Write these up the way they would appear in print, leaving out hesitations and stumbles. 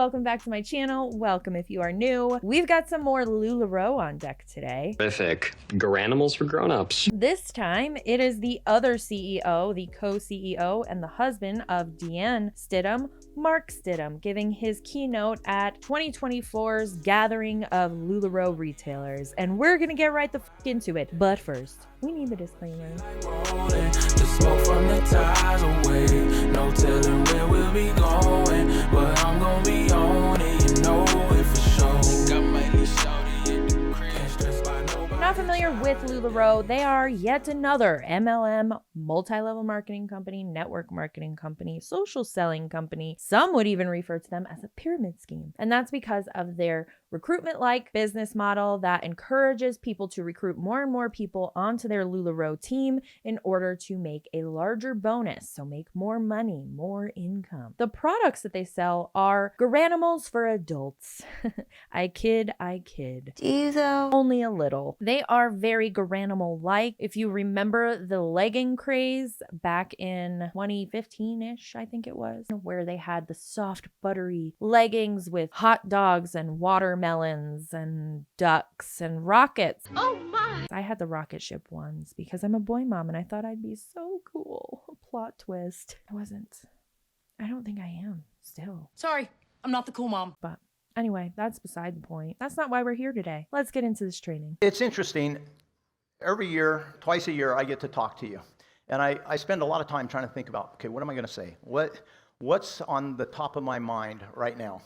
welcome back to my channel. Welcome if you are new. We've got some more Lularoe on deck today. Terrific. Garanimals for grown-ups. This time, it is the other CEO, the co-CEO, and the husband of Deanne Stidham, Mark Stidham, giving his keynote at 2024's gathering of Lularoe retailers. And we're gonna get right the fuck into it. But first, we need the disclaimer. The smoke from the ties away. No telling where we'll be going, but I'm gonna be on it, you know it for sure. Not familiar with Lularoe, they are yet another MLM, multi-level marketing company, network marketing company, social selling company. Some would even refer to them as a pyramid scheme. And that's because of their recruitment-like business model that encourages people to recruit more and more people onto their Lularoe team in order to make a larger bonus. So make more money, more income. The products that they sell are Garanimals for adults. I kid. Do you though? Only a little. They are very Garanimal-like. If you remember the legging craze back in 2015-ish, I think it was, where they had the soft, buttery leggings with hot dogs and watermelons and ducks and rockets. Oh my! I had the rocket ship ones because I'm a boy mom and I thought I'd be so cool. Plot twist. I don't think I am still. Sorry, I'm not the cool mom. But anyway, that's beside the point. That's not why we're here today. Let's get into this training. It's interesting. Every year, twice a year, I get to talk to you. And I spend a lot of time trying to think about, okay, what am I going to say? What's on the top of my mind right now?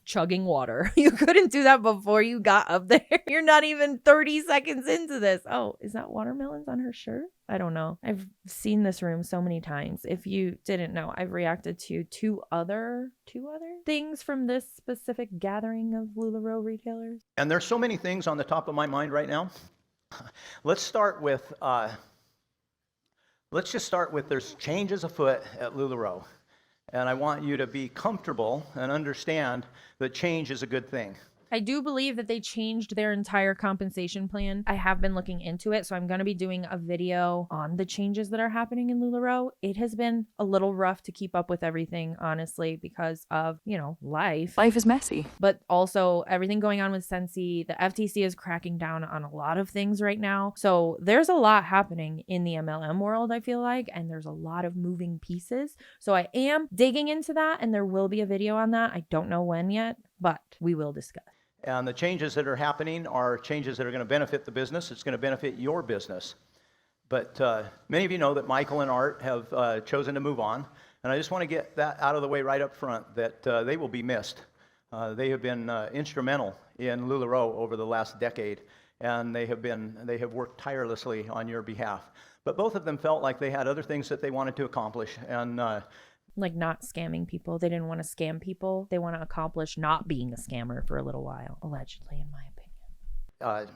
Chugging water. You couldn't do that before you got up there. You're not even 30 seconds into this. Oh, is that watermelons on her shirt? I don't know. I've seen this room so many times. If you didn't know, I've reacted to two other things from this specific gathering of Lularoe retailers. And there's so many things on the top of my mind right now. Let's just start with there's changes afoot at Lularoe. And I want you to be comfortable and understand that change is a good thing. I do believe that they changed their entire compensation plan. I have been looking into it, so I'm going to be doing a video on the changes that are happening in Lularoe. It has been a little rough to keep up with everything, honestly, because of, life. Life is messy. But also everything going on with Scentsy. The FTC is cracking down on a lot of things right now. So there's a lot happening in the MLM world, I feel like, and there's a lot of moving pieces. So I am digging into that, and there will be a video on that. I don't know when yet, but we will discuss. And the changes that are happening are changes that are going to benefit the business. It's going to benefit your business. But many of you know that Michael and Art have chosen to move on. And I just want to get that out of the way right up front, that they will be missed. They have been instrumental in Lularoe over the last decade. And they have worked tirelessly on your behalf. But both of them felt like they had other things that they wanted to accomplish. And like not scamming people. They didn't want to scam people. They want to accomplish not being a scammer for a little while, allegedly, in my opinion.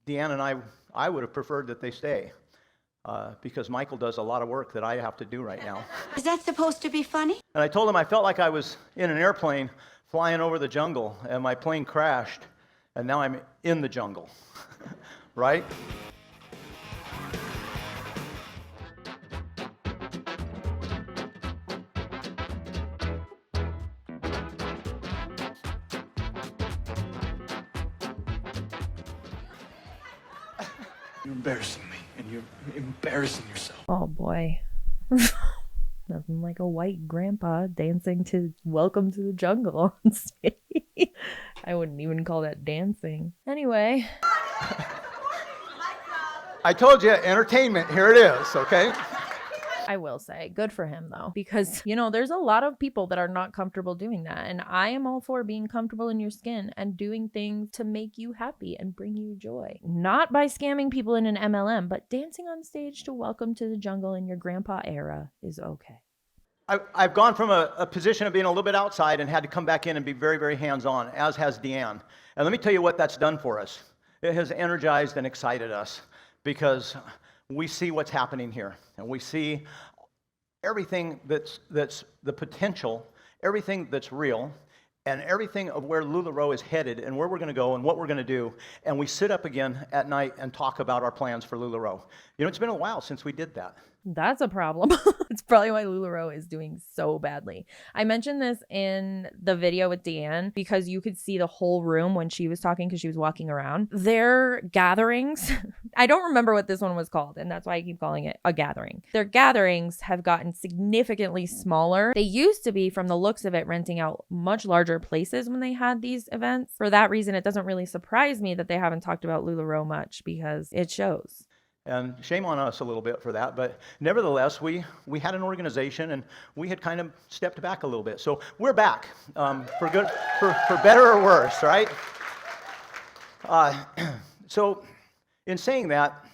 Deanne and I would have preferred that they stay because Michael does a lot of work that I have to do right now. Is that supposed to be funny? And I told him I felt like I was in an airplane flying over the jungle and my plane crashed and now I'm in the jungle, right? You're embarrassing me, and you're embarrassing yourself. Oh boy. Nothing like a white grandpa dancing to Welcome to the Jungle on stage. I wouldn't even call that dancing. Anyway. I told you, entertainment, here it is, okay? I will say, good for him though, because, there's a lot of people that are not comfortable doing that. And I am all for being comfortable in your skin and doing things to make you happy and bring you joy. Not by scamming people in an MLM, but dancing on stage to Welcome to the Jungle in your grandpa era is okay. I've gone from a position of being a little bit outside and had to come back in and be very, very hands-on, as has Deanne. And let me tell you what that's done for us. It has energized and excited us because we see what's happening here, and we see everything that's the potential, everything that's real, and everything of where Lularoe is headed and where we're going to go and what we're going to do. And we sit up again at night and talk about our plans for Lularoe. It's been a while since we did that. That's a problem. It's probably why Lularoe is doing so badly. I mentioned this in the video with Deanne because you could see the whole room when she was talking because she was walking around. Their gatherings, I don't remember what this one was called, and that's why I keep calling it a gathering. Their gatherings have gotten significantly smaller. They used to be, from the looks of it, renting out much larger places when they had these events. For that reason, it doesn't really surprise me that they haven't talked about Lularoe much because it shows. And shame on us a little bit for that, but nevertheless, we had an organization and we had kind of stepped back a little bit. So we're back, for good, for better or worse, right? So in saying that,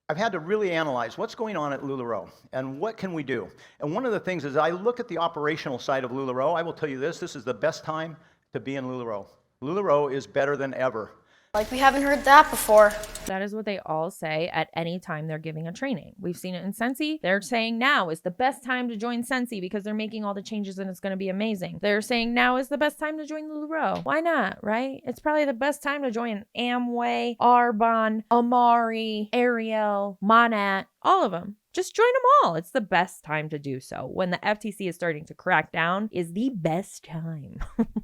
I've had to really analyze what's going on at Lularoe and what can we do. And one of the things is I look at the operational side of Lularoe. I will tell you this is the best time to be in Lularoe. Lularoe is better than ever. Like we haven't heard that before. That is what they all say at any time they're giving a training. We've seen it in Scentsy. They're saying now is the best time to join Scentsy because they're making all the changes and it's going to be amazing. They're saying now is the best time to join Lularoe. Why not, right? It's probably the best time to join Amway, Arbonne, Amari, Ariel, Monat, all of them. Just join them all. It's the best time to do so. When the FTC is starting to crack down is the best time.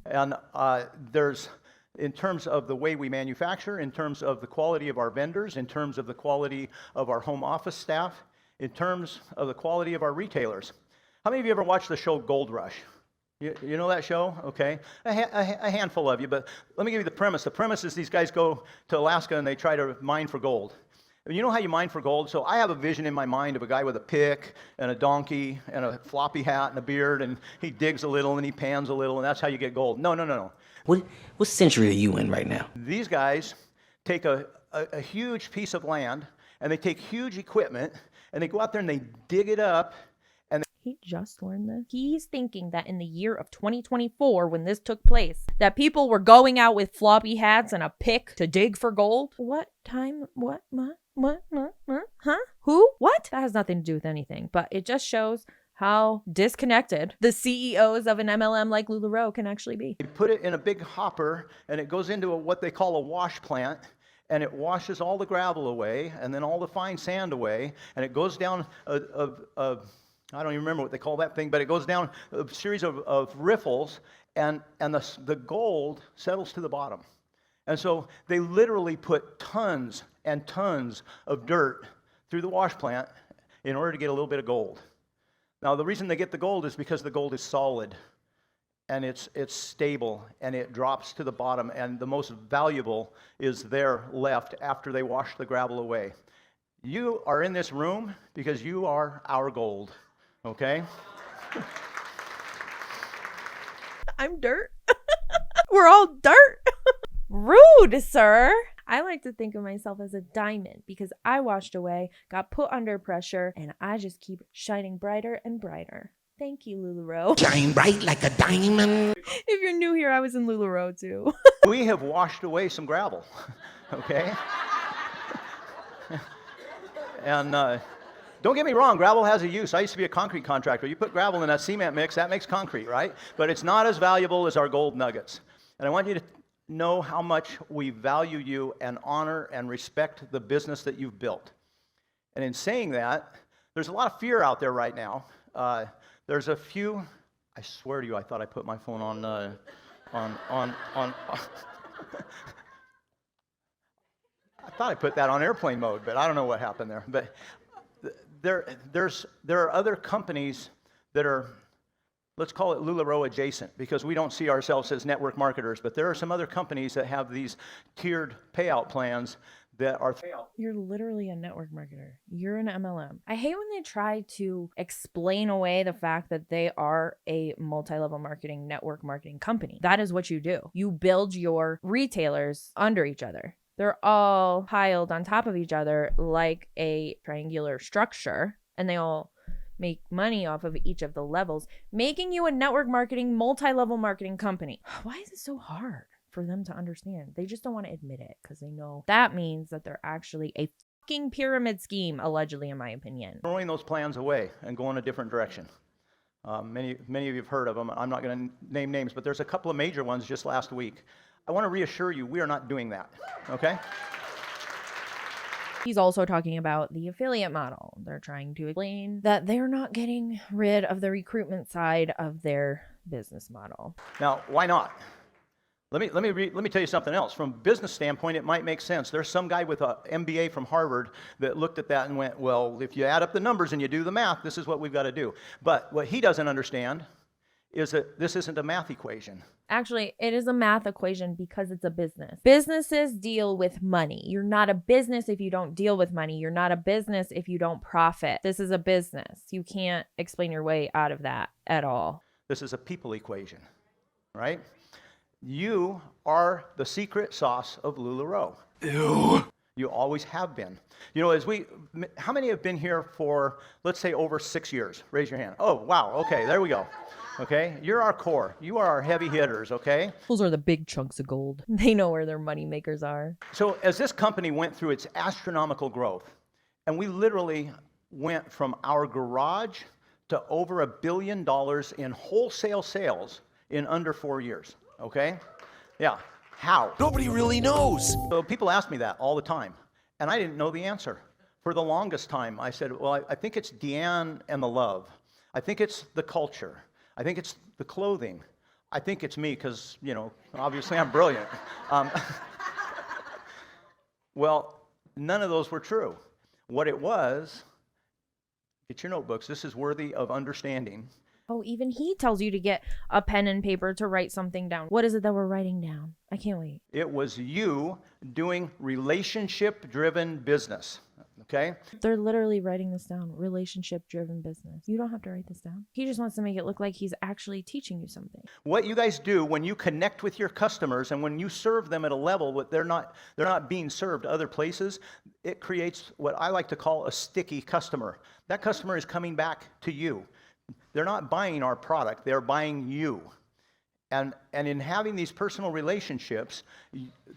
And there's... in terms of the way we manufacture, in terms of the quality of our vendors, in terms of the quality of our home office staff, in terms of the quality of our retailers. How many of you ever watched the show Gold Rush? You know that show? Okay. A handful of you, but let me give you the premise. The premise is these guys go to Alaska and they try to mine for gold. You know how you mine for gold? So I have a vision in my mind of a guy with a pick and a donkey and a floppy hat and a beard, and he digs a little and he pans a little, and that's how you get gold. No. What century are you in right now? These guys take a huge piece of land and they take huge equipment and they go out there and they dig it up. And he just learned this. He's thinking that in the year of 2024, when this took place, that people were going out with floppy hats and a pick to dig for gold. What time? What? Huh? Who? What? That has nothing to do with anything, but it just shows how disconnected the CEOs of an MLM like Lularoe can actually be. You put it in a big hopper and it goes into what they call a wash plant, and it washes all the gravel away and then all the fine sand away, and it goes down I don't even remember what they call that thing, but it goes down a series of riffles, and the gold settles to the bottom. And so they literally put tons and tons of dirt through the wash plant in order to get a little bit of gold. Now, the reason they get the gold is because the gold is solid, and it's stable, and it drops to the bottom, and the most valuable is there left after they wash the gravel away. You are in this room because you are our gold, okay? I'm dirt. We're all dirt. Rude, sir. I like to think of myself as a diamond because I washed away, got put under pressure, and I just keep shining brighter and brighter. Thank you, Lularoe. Shine bright like a diamond. If you're new here, I was in Lularoe too. We have washed away some gravel, okay? And don't get me wrong, gravel has a use. I used to be a concrete contractor. You put gravel in that cement mix, that makes concrete, right? But it's not as valuable as our gold nuggets. And I want you to know how much we value you and honor and respect the business that you've built. And in saying that, there's a lot of fear out there right now. There's a few, I swear to you, I thought I put my phone on I thought I put that on airplane mode, but I don't know what happened there. But there are other companies that are, let's call it Lularoe adjacent, because we don't see ourselves as network marketers, but there are some other companies that have these tiered payout plans that are... You're literally a network marketer. You're an MLM. I hate when they try to explain away the fact that they are a multi-level marketing, network marketing company. That is what you do. You build your retailers under each other. They're all piled on top of each other like a triangular structure, and they all make money off of each of the levels, making you a network marketing, multi-level marketing company. Why is it so hard for them to understand? They just don't want to admit it because they know that means that they're actually a fucking pyramid scheme, allegedly, in my opinion. Throwing those plans away and going a different direction. Many of you have heard of them. I'm not going to name names, but there's a couple of major ones just last week. I want to reassure you, we are not doing that, okay? He's also talking about the affiliate model. They're trying to explain that they're not getting rid of the recruitment side of their business model. Now, why not? Let me tell you something else. From a business standpoint, it might make sense. There's some guy with an MBA from Harvard that looked at that and went, well, if you add up the numbers and you do the math, this is what we've got to do. But what he doesn't understand is that this isn't a math equation. Actually, it is a math equation because it's a business. Businesses deal with money. You're not a business if you don't deal with money. You're not a business if you don't profit. This is a business. You can't explain your way out of that at all. This is a people equation, right? You are the secret sauce of Lularoe. Ew. You always have been. You know, how many have been here for, let's say, over 6 years? Raise your hand. Oh, wow. Okay, there we go. Okay, you're our core. You are our heavy hitters, okay? Those are the big chunks of gold. They know where their money makers are. So as this company went through its astronomical growth, and we literally went from our garage to over $1 billion in wholesale sales in under 4 years. Okay? Yeah. How? Nobody really knows. So people ask me that all the time, and I didn't know the answer. For the longest time, I said, well, I think it's Deanne and the love. I think it's the culture. I think it's the clothing. I think it's me because, you know, obviously I'm brilliant. Well, none of those were true. What it was, get your notebooks, this is worthy of understanding. Oh, even he tells you to get a pen and paper to write something down. What is it that we're writing down? I can't wait. It was you doing relationship-driven business, okay? They're literally writing this down. Relationship-driven business. You don't have to write this down. He just wants to make it look like he's actually teaching you something. What you guys do when you connect with your customers and when you serve them at a level that they're not being served other places, it creates what I like to call a sticky customer. That customer is coming back to you. They're not buying our product, they're buying you. And in having these personal relationships,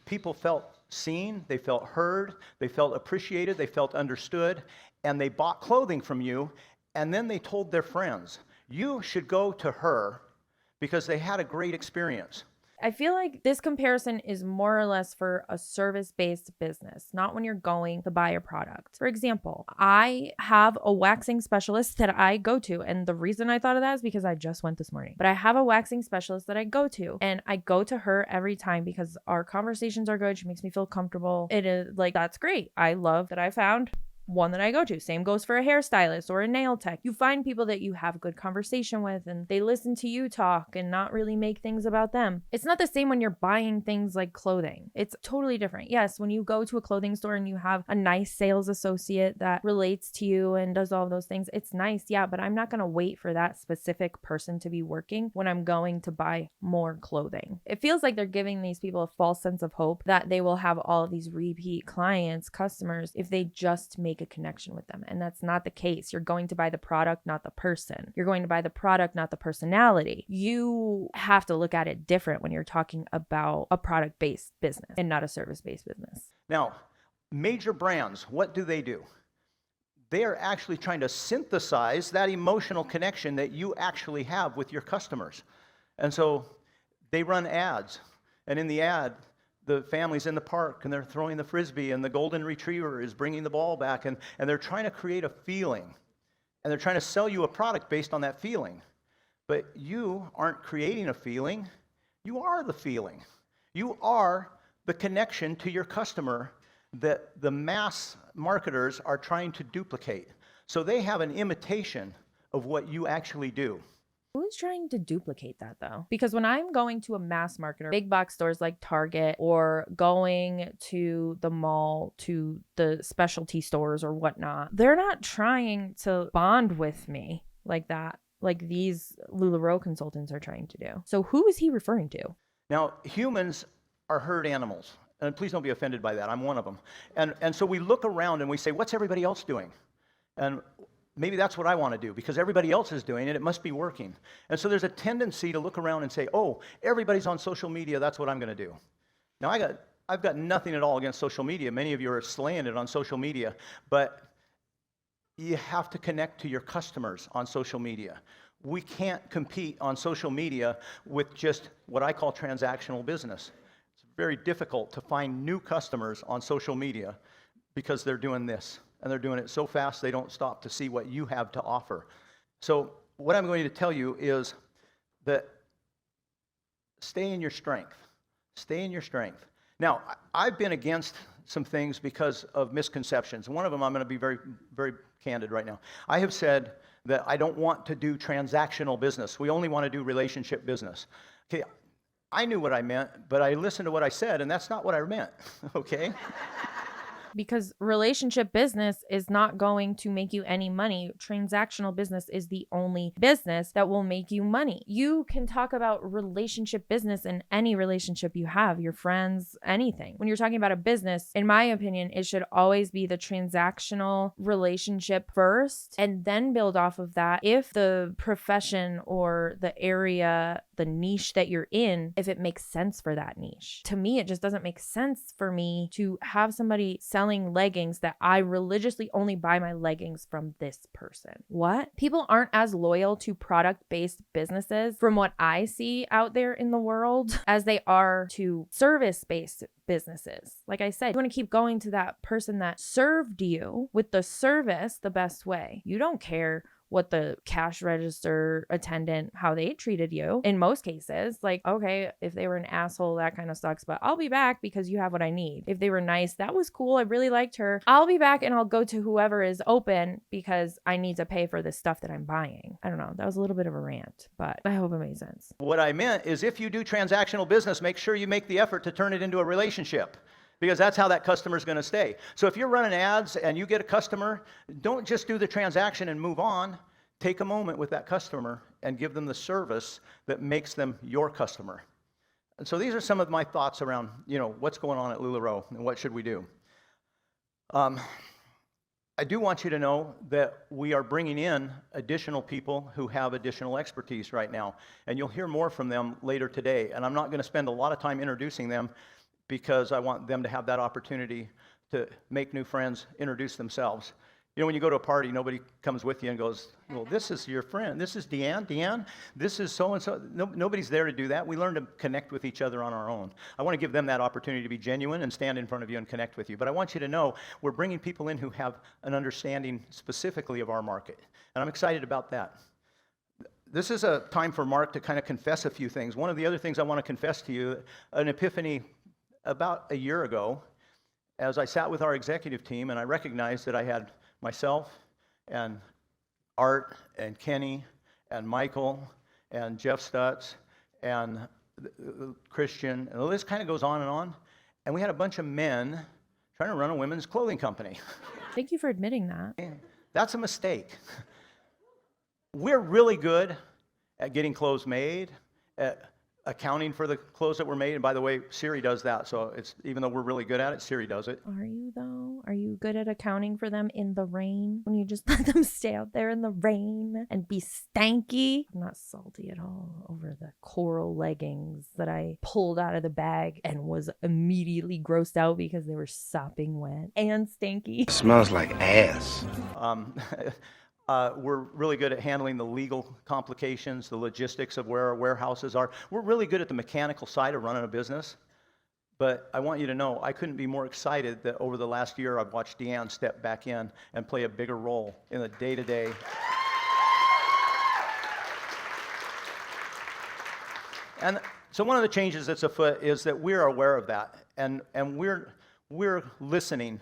people felt seen, they felt heard, they felt appreciated, they felt understood, and they bought clothing from you, and then they told their friends, you should go to her because they had a great experience. I feel like this comparison is more or less for a service-based business, not when you're going to buy a product. For example, I have a waxing specialist that I go to, and the reason I thought of that is because I just went this morning. But I have a waxing specialist that I go to, and I go to her every time because our conversations are good. She makes me feel comfortable. It is like, that's great. I love that I found one that I go to. Same goes for a hairstylist or a nail tech. You find people that you have a good conversation with and they listen to you talk and not really make things about them. It's not the same when you're buying things like clothing. It's totally different. Yes, when you go to a clothing store and you have a nice sales associate that relates to you and does all of those things, it's nice, yeah, but I'm not going to wait for that specific person to be working when I'm going to buy more clothing. It feels like they're giving these people a false sense of hope that they will have all of these repeat clients, customers, if they just make a connection with them. And that's not the case. You're going to buy the product, not the person. You're going to buy the product, not the personality. You have to look at it different when you're talking about a product-based business and not a service-based business. Now, major brands, what do? They are actually trying to synthesize that emotional connection that you actually have with your customers. And so they run ads. And in the ad, the family's in the park and they're throwing the frisbee and the golden retriever is bringing the ball back and they're trying to create a feeling and they're trying to sell you a product based on that feeling. But you aren't creating a feeling, you are the feeling. You are the connection to your customer that the mass marketers are trying to duplicate. So they have an imitation of what you actually do. Who's trying to duplicate that though? Because when I'm going to a mass marketer, big box stores like Target, or going to the mall, to the specialty stores or whatnot, they're not trying to bond with me like that, like these Lularoe consultants are trying to do. So who is he referring to? Now, humans are herd animals. And please don't be offended by that. I'm one of them. And so we look around and we say, what's everybody else doing? And maybe that's what I want to do because everybody else is doing it. It must be working. And so there's a tendency to look around and say, oh, everybody's on social media. That's what I'm going to do. Now, I've got nothing at all against social media. Many of you are slaying it on social media. But you have to connect to your customers on social media. We can't compete on social media with just what I call transactional business. It's very difficult to find new customers on social media because they're doing this, and they're doing it so fast they don't stop to see what you have to offer. So what I'm going to tell you is that stay in your strength. Stay in your strength. Now, I've been against some things because of misconceptions. One of them, I'm going to be very, very candid right now. I have said that I don't want to do transactional business. We only want to do relationship business. Okay, I knew what I meant, but I listened to what I said, and that's not what I meant, okay? Because relationship business is not going to make you any money. Transactional business is the only business that will make you money. You can talk about relationship business in any relationship you have, your friends, anything. When you're talking about a business, in my opinion, it should always be the transactional relationship first and then build off of that. If the profession or the area, the niche that you're in, if it makes sense for that niche. To me, it just doesn't make sense for me to have somebody selling leggings that I religiously only buy my leggings from this person. What? People aren't as loyal to product-based businesses from what I see out there in the world as they are to service-based businesses. Like I said, you want to keep going to that person that served you with the service the best way. You don't care what the cash register attendant, how they treated you. In most cases, like, okay, if they were an asshole, that kind of sucks, but I'll be back because you have what I need. If they were nice, that was cool, I really liked her, I'll be back and I'll go to whoever is open because I need to pay for the stuff that I'm buying. I don't know. That was a little bit of a rant, but I hope it made sense. What I meant is if you do transactional business, make sure you make the effort to turn it into a relationship, because that's how that customer is going to stay. So if you're running ads and you get a customer, don't just do the transaction and move on. Take a moment with that customer and give them the service that makes them your customer. And so these are some of my thoughts around, what's going on at Lularoe and what should we do. I do want you to know that we are bringing in additional people who have additional expertise right now, and you'll hear more from them later today. And I'm not going to spend a lot of time introducing them because I want them to have that opportunity to make new friends, introduce themselves. When you go to a party, nobody comes with you and goes, well, this is your friend. This is Deanne. Deanne, this is so-and-so. Nobody's there to do that. We learn to connect with each other on our own. I want to give them that opportunity to be genuine and stand in front of you and connect with you. But I want you to know we're bringing people in who have an understanding specifically of our market. And I'm excited about that. This is a time for Mark to kind of confess a few things. One of the other things I want to confess to you, an epiphany about a year ago, as I sat with our executive team and I recognized that I had myself and Art and Kenny and Michael and Jeff Stutz and Christian, and the list kind of goes on. And we had a bunch of men trying to run a women's clothing company. Thank you for admitting that. And that's a mistake. We're really good at getting clothes made, at accounting for the clothes that were made. And by the way, Siri does that. So even though we're really good at it, Siri does it. Are you though? Are you good at accounting for them in the rain? When you just let them stay out there in the rain and be stanky? I'm not salty at all over the coral leggings that I pulled out of the bag and was immediately grossed out because they were sopping wet and stinky. Smells like ass. We're really good at handling the legal complications, the logistics of where our warehouses are. We're really good at the mechanical side of running a business. But I want you to know, I couldn't be more excited that over the last year, I've watched Deanne step back in and play a bigger role in the day-to-day. And so one of the changes that's afoot is that we're aware of that. And we're listening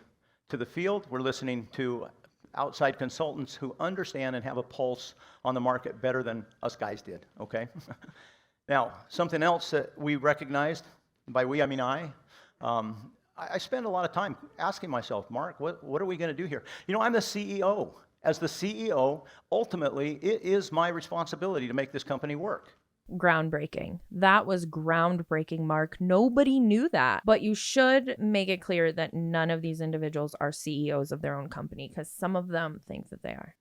to the field. We're listening to outside consultants who understand and have a pulse on the market better than us guys did, okay? Now, something else that we recognized, by we I mean I spend a lot of time asking myself, Mark, what are we going to do here? I'm the CEO. As the CEO, ultimately, it is my responsibility to make this company work. Groundbreaking. That was groundbreaking, Mark. Nobody knew that. But you should make it clear that none of these individuals are CEOs of their own company, because some of them think that they are.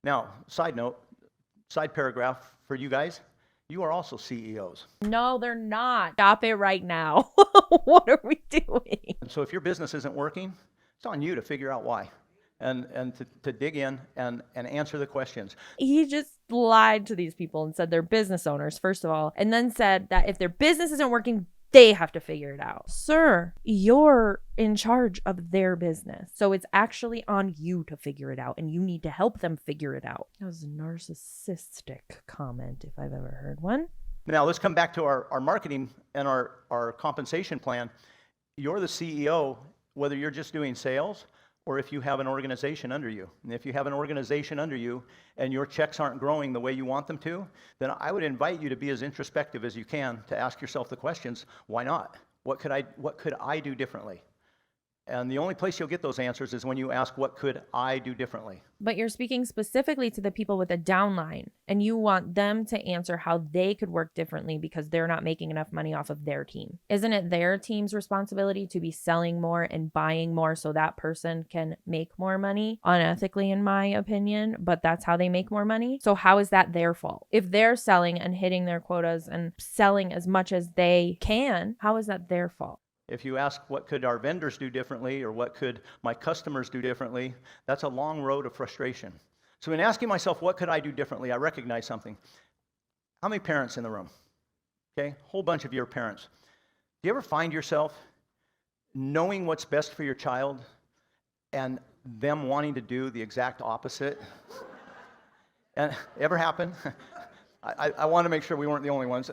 Now, side note, side paragraph for you guys, you are also CEOs. No, they're not. Stop it right now. What are we doing? And so if your business isn't working, it's on you to figure out why. And to dig in and answer the questions. He just lied to these people and said they're business owners, first of all, and then said that if their business isn't working, they have to figure it out. Sir, you're in charge of their business. So it's actually on you to figure it out, and you need to help them figure it out. That was a narcissistic comment, if I've ever heard one. Now, let's come back to our marketing and our compensation plan. You're the CEO, whether you're just doing sales or if you have an organization under you. And if you have an organization under you and your checks aren't growing the way you want them to, then I would invite you to be as introspective as you can to ask yourself the questions, why not? What could I do differently? And the only place you'll get those answers is when you ask, what could I do differently? But you're speaking specifically to the people with a downline, and you want them to answer how they could work differently because they're not making enough money off of their team. Isn't it their team's responsibility to be selling more and buying more so that person can make more money? Unethically, in my opinion, but that's how they make more money. So how is that their fault? If they're selling and hitting their quotas and selling as much as they can, how is that their fault? If you ask what could our vendors do differently or what could my customers do differently, that's a long road of frustration. So in asking myself, what could I do differently, I recognize something. How many parents in the room? Okay, whole bunch of your parents. Do you ever find yourself knowing what's best for your child and them wanting to do the exact opposite? And ever happen? I want to make sure we weren't the only ones.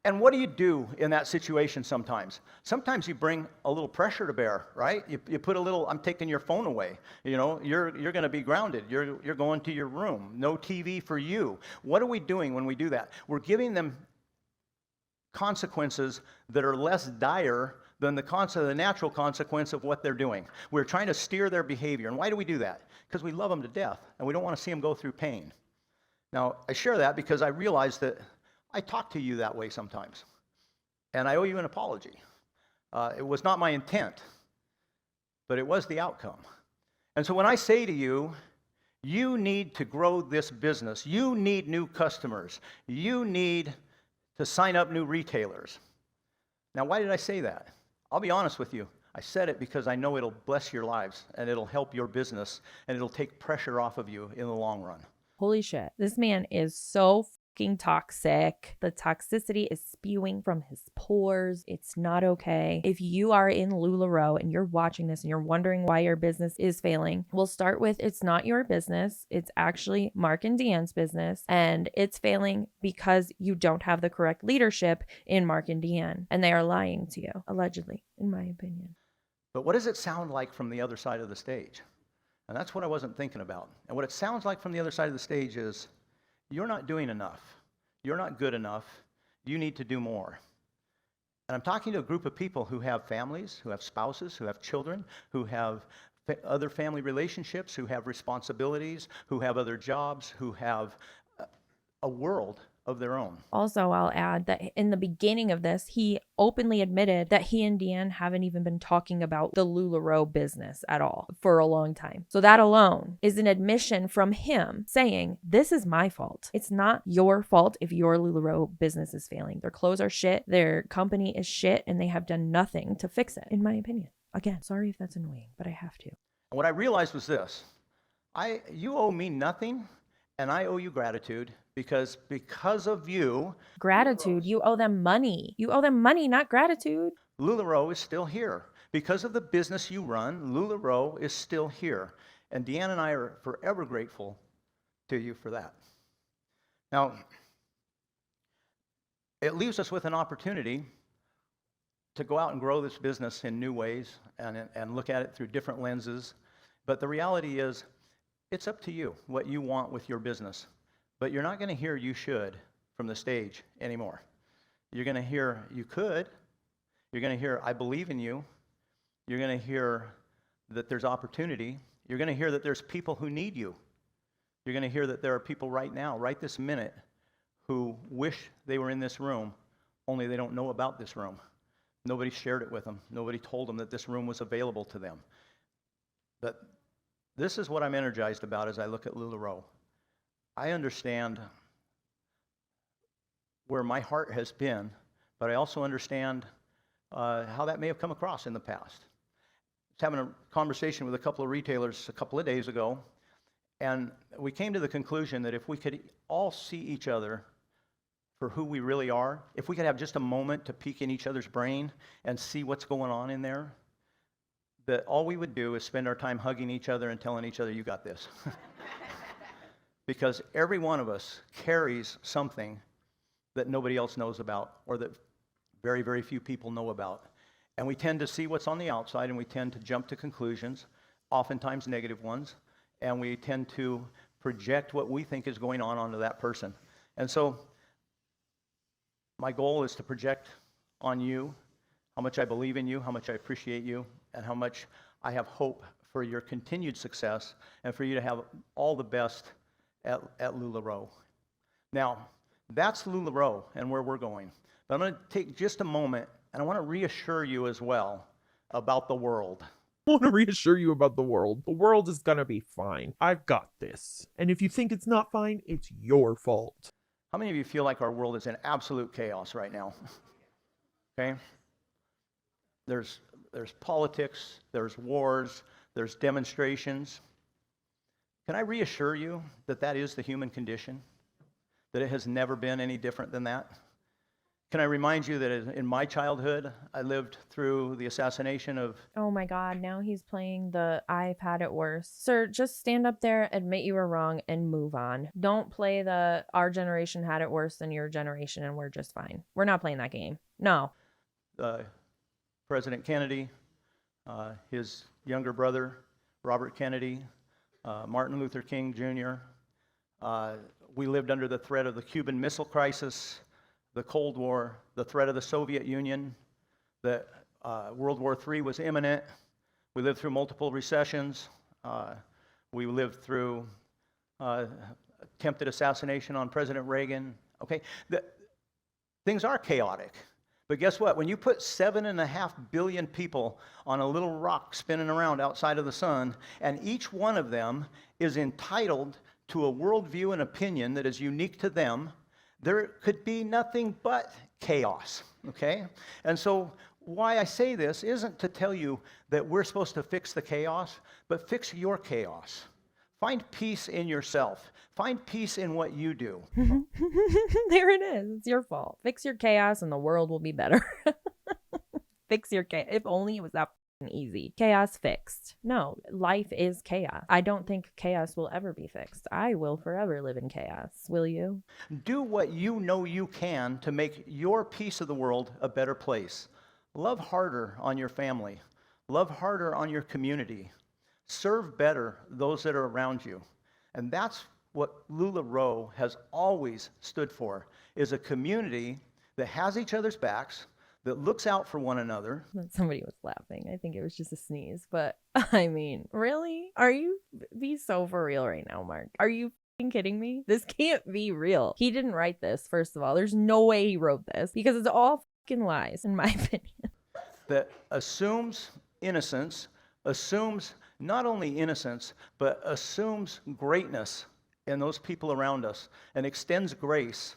And what do you do in that situation sometimes? Sometimes you bring a little pressure to bear, right? You put a little, I'm taking your phone away. You know, you're going to be grounded. You're going to your room. No TV for you. What are we doing when we do that? We're giving them consequences that are less dire than the natural consequence of what they're doing. We're trying to steer their behavior. And why do we do that? Because we love them to death, and we don't want to see them go through pain. Now, I share that because I realize that I talk to you that way sometimes, and I owe you an apology. It was not my intent, but it was the outcome. And so when I say to you, you need to grow this business, you need new customers, you need to sign up new retailers. Now, why did I say that? I'll be honest with you. I said it because I know it'll bless your lives, and it'll help your business, and it'll take pressure off of you in the long run. Holy shit. This man is so fucking toxic. The toxicity is spewing from his pores. It's not okay. If you are in Lularoe and you're watching this and you're wondering why your business is failing, we'll start with it's not your business. It's actually Mark and Deanne's business, and it's failing because you don't have the correct leadership in Mark and Deanne, and they are lying to you, allegedly, in my opinion. But what does it sound like from the other side of the stage? And that's what I wasn't thinking about. And what it sounds like from the other side of the stage is, you're not doing enough. You're not good enough. You need to do more. And I'm talking to a group of people who have families, who have spouses, who have children, who have other family relationships, who have responsibilities, who have other jobs, who have a world of their own. Also, I'll add that in the beginning of this, he openly admitted that he and Deanne haven't even been talking about the Lularoe business at all for a long time. So that alone is an admission from him saying, this is my fault. It's not your fault if your Lularoe business is failing. Their clothes are shit, their company is shit, and they have done nothing to fix it, in my opinion. Again, sorry if that's annoying, but I have to. And what I realized was this. You owe me nothing, and I owe you gratitude. Because of you... Gratitude? You owe them money. You owe them money, not gratitude. Lularoe is still here. Because of the business you run, Lularoe is still here. And Deanne and I are forever grateful to you for that. Now, it leaves us with an opportunity to go out and grow this business in new ways and look at it through different lenses. But the reality is, it's up to you what you want with your business. But you're not going to hear "you should" from the stage anymore. You're going to hear "you could." You're going to hear "I believe in you." You're going to hear that there's opportunity. You're going to hear that there's people who need you. You're going to hear that there are people right now, right this minute, who wish they were in this room, only they don't know about this room. Nobody shared it with them. Nobody told them that this room was available to them. But this is what I'm energized about as I look at Lularoe. I understand where my heart has been, but I also understand how that may have come across in the past. I was having a conversation with a couple of retailers a couple of days ago, and we came to the conclusion that if we could all see each other for who we really are, if we could have just a moment to peek in each other's brain and see what's going on in there, that all we would do is spend our time hugging each other and telling each other, you got this. Because every one of us carries something that nobody else knows about, or that very, very few people know about. And we tend to see what's on the outside, and we tend to jump to conclusions, oftentimes negative ones, and we tend to project what we think is going on onto that person. And so my goal is to project on you how much I believe in you, how much I appreciate you, and how much I have hope for your continued success and for you to have all the best at Lularoe. Now, that's Lularoe and where we're going. But I'm going to take just a moment, and I want to reassure you as well about the world. I want to reassure you about the world. The world is going to be fine. I've got this. And if you think it's not fine, it's your fault. How many of you feel like our world is in absolute chaos right now? Okay? There's politics, there's wars, there's demonstrations. Can I reassure you that that is the human condition? That it has never been any different than that? Can I remind you that in my childhood, I lived through the assassination of... Oh my God, now he's playing the I've had it worse. Sir, just stand up there, admit you were wrong, and move on. Don't play the our generation had it worse than your generation and we're just fine. We're not playing that game. No. President Kennedy, his younger brother, Robert Kennedy, Martin Luther King Jr. We lived under the threat of the Cuban Missile Crisis, the Cold War, the threat of the Soviet Union, that World War III was imminent. We lived through multiple recessions. We lived through attempted assassination on President Reagan. Okay, things are chaotic. But guess what? When you put 7.5 billion people on a little rock spinning around outside of the sun, and each one of them is entitled to a worldview and opinion that is unique to them, there could be nothing but chaos, okay? And so why I say this isn't to tell you that we're supposed to fix the chaos, but fix your chaos. Find peace in yourself. Find peace in what you do. There it is. It's your fault. Fix your chaos and the world will be better. Fix your chaos. If only it was that easy. Chaos fixed. No, life is chaos. I don't think chaos will ever be fixed. I will forever live in chaos. Will you? Do what you know you can to make your piece of the world a better place. Love harder on your family. Love harder on your community. Serve better those that are around you. And that's what Lularoe has always stood for, is a community that has each other's backs, that looks out for one another. Somebody was laughing. I think it was just a sneeze. But I mean, really? Are you be so for real right now, Mark? Are you kidding me? This can't be real. He didn't write this, first of all. There's no way he wrote this because it's all lies, in my opinion. That assumes innocence, assumes not only innocence, but assumes greatness in those people around us and extends grace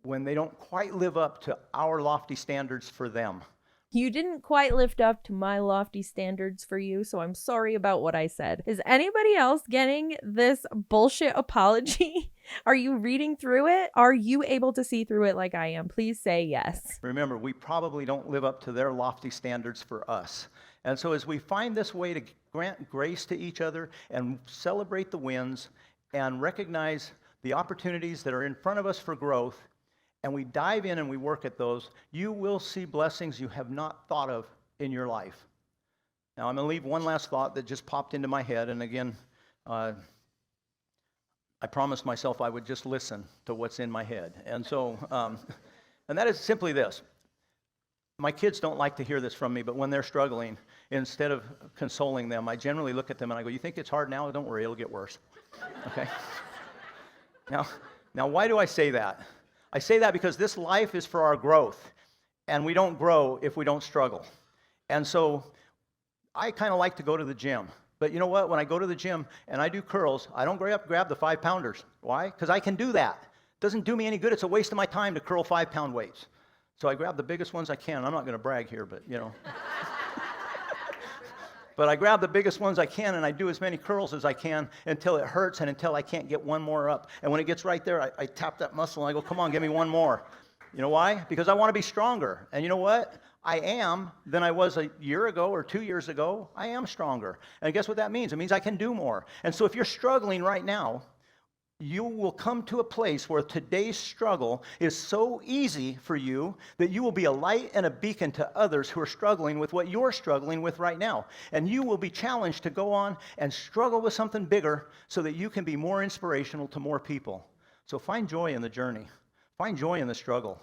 when they don't quite live up to our lofty standards for them. You didn't quite lift up to my lofty standards for you, so I'm sorry about what I said. Is anybody else getting this bullshit apology? Are you reading through it? Are you able to see through it like I am? Please say yes. Remember, we probably don't live up to their lofty standards for us. And so as we find this way to grant grace to each other and celebrate the wins and recognize the opportunities that are in front of us for growth, and we dive in and we work at those, you will see blessings you have not thought of in your life. Now, I'm going to leave one last thought that just popped into my head. And again, I promised myself I would just listen to what's in my head. And so, and that is simply this. My kids don't like to hear this from me, but when they're struggling, instead of consoling them, I generally look at them and I go, you think it's hard now? Don't worry, it'll get worse. Okay? Now, why do I say that? I say that because this life is for our growth, and we don't grow if we don't struggle. And so I kind of like to go to the gym. But you know what? When I go to the gym and I do curls, I don't grab the 5-pounders. Why? Because I can do that. It doesn't do me any good. It's a waste of my time to curl 5-pound weights. So I grab the biggest ones I can. I'm not going to brag here, but you know. But I grab the biggest ones I can, and I do as many curls as I can until it hurts and until I can't get one more up. And when it gets right there, I tap that muscle, and I go, come on, give me one more. You know why? Because I want to be stronger. And you know what? I am than I was a year ago or 2 years ago. I am stronger. And guess what that means? It means I can do more. And so if you're struggling right now, you will come to a place where today's struggle is so easy for you that you will be a light and a beacon to others who are struggling with what you're struggling with right now. And you will be challenged to go on and struggle with something bigger so that you can be more inspirational to more people. So find joy in the journey. Find joy in the struggle.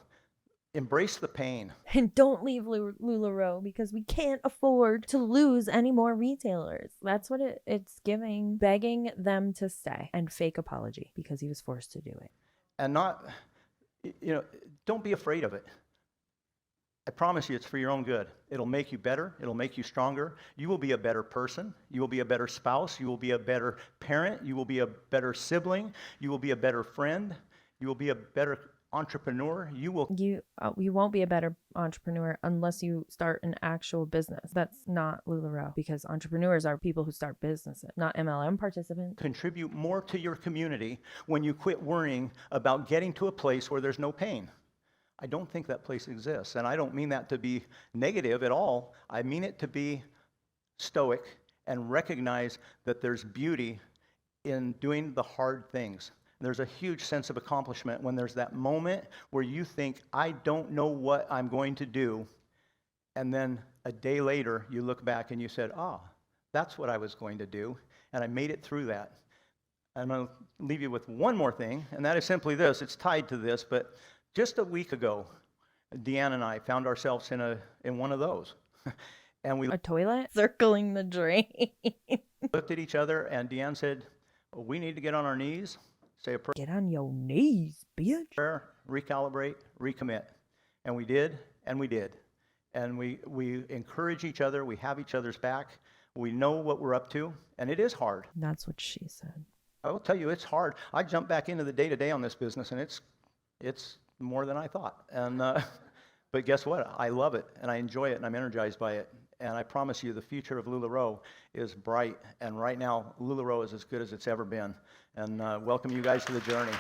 Embrace the pain. And don't leave Lularoe because we can't afford to lose any more retailers. That's what it's giving, begging them to stay, and fake apology because he was forced to do it. And not, don't be afraid of it. I promise you it's for your own good. It'll make you better. It'll make you stronger. You will be a better person. You will be a better spouse. You will be a better parent. You will be a better sibling. You will be a better friend. You will be a better entrepreneur. You won't be a better entrepreneur unless you start an actual business. That's not Lularoe, because entrepreneurs are people who start businesses, not MLM participants. Contribute more to your community when you quit worrying about getting to a place where there's no pain. I don't think that place exists, and I don't mean that to be negative at all. I mean it to be stoic and recognize that there's beauty in doing the hard things. There's a huge sense of accomplishment when there's that moment where you think, I don't know what I'm going to do. And then a day later, you look back and you said, that's what I was going to do. And I made it through that. I'm going to leave you with one more thing, and that is simply this. It's tied to this, but just a week ago, Deanne and I found ourselves in one of those. And a toilet circling the drain. Looked at each other, and Deanne said, we need to get on our knees. Say a prayer. Get on your knees, bitch. Recalibrate, recommit. And we did, and we did. And we encourage each other. We have each other's back. We know what we're up to, and it is hard. That's what she said. I will tell you, it's hard. I jumped back into the day-to-day on this business, and it's more than I thought. And but guess what? I love it, and I enjoy it, and I'm energized by it. And I promise you, the future of Lularoe is bright. And right now, Lularoe is as good as it's ever been. And welcome you guys to the journey.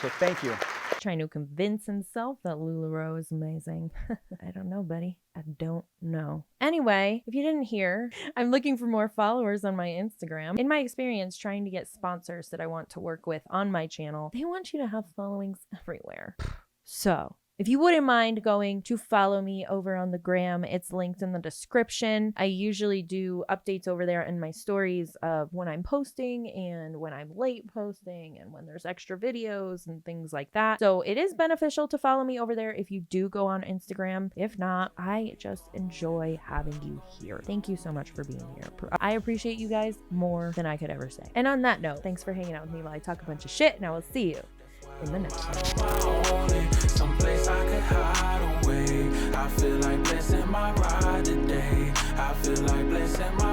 So thank you. Trying to convince himself that Lularoe is amazing. I don't know, buddy. I don't know. Anyway, if you didn't hear, I'm looking for more followers on my Instagram. In my experience, trying to get sponsors that I want to work with on my channel, they want you to have followings everywhere. So if you wouldn't mind going to follow me over on the gram, it's linked in the description. I usually do updates over there in my stories of when I'm posting and when I'm late posting and when there's extra videos and things like that. So it is beneficial to follow me over there if you do go on Instagram. If not, I just enjoy having you here. Thank you so much for being here. I appreciate you guys more than I could ever say. And on that note, thanks for hanging out with me while I talk a bunch of shit, and I will see you in the next one. Someplace I could hide away. I feel like blessing my ride today. I feel like blessing my